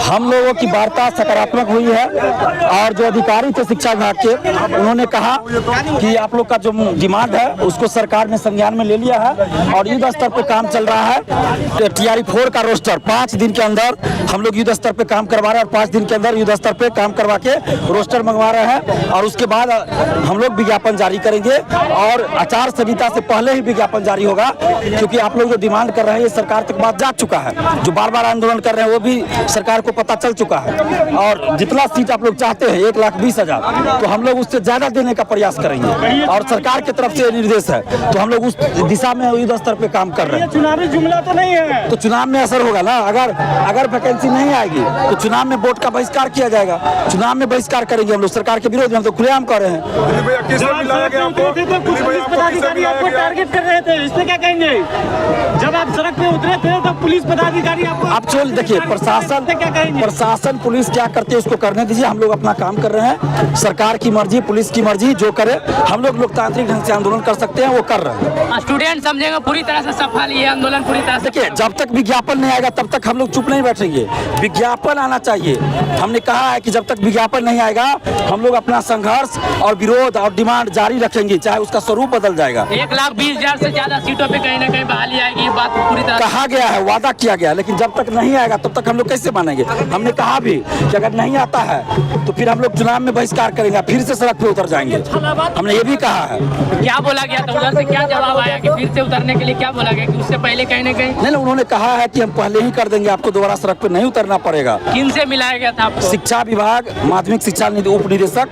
हम लोगों की वार्ता सकारात्मक हुई है और जो अधिकारी थे शिक्षा विभाग के, उन्होंने कहा कि आप लोग का जो डिमांड है उसको सरकार ने संज्ञान में ले लिया है और युद्ध स्तर पे काम चल रहा है। TRE 4 का रोस्टर 5 दिन के अंदर हम लोग युद्ध स्तर पे काम करवा रहे हैं और 5 दिन के अंदर युद्ध स्तर पे काम करवा के रोस्टर मंगवा रहे हैं और उसके बाद हम लोग विज्ञापन जारी करेंगे और आचार संहिता से पहले ही विज्ञापन जारी होगा, क्योंकि आप लोग जो डिमांड कर रहे हैं ये सरकार तक बात जा चुका है। जो बार बार आंदोलन कर रहे हैं वो भी सरकार को पता चल चुका है और जितना सीट आप लोग चाहते हैं 1,20,000, तो हम लोग उससे ज्यादा देने का प्रयास करेंगे और सरकार की तरफ से निर्देश है, तो हम लोग उस दिशा में युद्ध स्तर पे काम कर रहे हैं। चुनावी जुमला तो नहीं है, तो चुनाव में असर होगा ना। अगर वैकेंसी नहीं आएगी तो चुनाव में वोट का बहिष्कार किया जाएगा। चुनाव में बहिष्कार करेंगे हम लोग, सरकार के विरोध में। हम तो खुलेआम कर रहे हैं। पुलिस पदाधिकारी आपको टारगेट कर रहे थे, इससे क्या कहेंगे? जब आप सड़क पे उतरे थे तो पुलिस पदाधिकारी आपको आप चोल देखिए, प्रशासन पुलिस क्या करते हैं उसको करने दीजिए। हम लोग अपना काम कर रहे हैं। सरकार की मर्जी, पुलिस की मर्जी, जो करे हम लोग लोकतांत्रिक ढंग से आंदोलन कर सकते हैं, वो कर रहे हैं। स्टूडेंट समझेंगे पूरी तरह से सफल ये आंदोलन पूरी तरह से। देखिए, जब तक विज्ञापन नहीं आएगा तब तक हम लोग चुप नहीं बैठेंगे। विज्ञापन आना चाहिए। हमने कहा है कि जब तक विज्ञापन नहीं आएगा हम लोग अपना संघर्ष और विरोध और डिमांड जारी रखेंगे, चाहे उसका स्वरूप बदल जाएगा। 1,20,000 से ज्यादा सीटों पे कहीं ना कहीं बहाली आएगी, ये बात पूरी तरह कहा गया है, वादा किया गया, लेकिन जब तक नहीं आएगा तब तक हम लोग कैसे मानेंगे। हमने कहा भी कि अगर नहीं आता है तो फिर हम लोग चुनाव में बहिष्कार करेंगे, फिर से सड़क पे उतर जाएंगे। हमने ये भी कहा है। क्या बोला गया था उधर से, क्या जवाब आया कि फिर से उतरने के लिए क्या बोला गया कि उससे पहले कहीं ना कहीं? नहीं, उन्होंने कहा है कि हम पहले ही कर देंगे, आपको दोबारा सड़क पे नहीं उतरना पड़ेगा। किन से मिलाया गया था आपको? शिक्षा विभाग, माध्यमिक शिक्षा उप निदेशक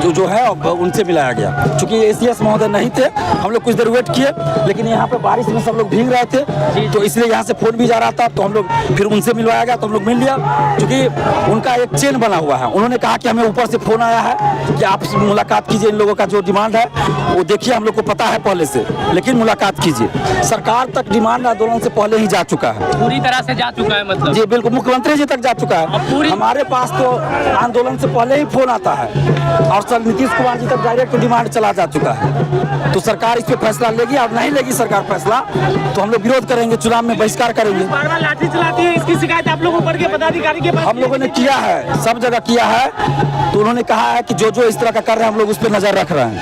जो है उनसे मिलाया गया। चूंकि ACS महोदय नहीं थे, हम लोग कुछ देर वेट किए, लेकिन यहाँ पे बारिश में सब लोग भीग रहे थे तो इसलिए यहाँ से फोन भी जा रहा था, तो हम लोग फिर उनसे मिलवाया गया, तो हम लोग मिल लिया। क्योंकि उनका एक चेन बना हुआ है। उन्होंने कहा कि हमें ऊपर से फोन आया है कि आप मुलाकात कीजिए, इन लोगों का जो डिमांड है वो देखिए, हम लोग को पता है पहले से, लेकिन मुलाकात कीजिए। सरकार तक डिमांड आंदोलन से पहले ही जा चुका है, पूरी तरह से जा चुका है। मतलब जी बिल्कुल, मुख्यमंत्री जी तक जा चुका है। हमारे पास तो आंदोलन से पहले ही फोन आता है और सर नीतीश कुमार जी तक डायरेक्ट डिमांड चला जा चुका है। तो सरकार इस पे फैसला लेगी और नहीं लेगी सरकार फैसला तो हम लोग विरोध करेंगे, चुनाव में बहिष्कार करेंगे। लाठी चलाती है, इसकी शिकायत आप लोगों के पदाधिकारी के पास? हम लोगों ने किया है, सब जगह किया है। तो उन्होंने कहा है कि जो इस तरह का कर रहे हैं हम लोग उस पर नजर रख रहे हैं।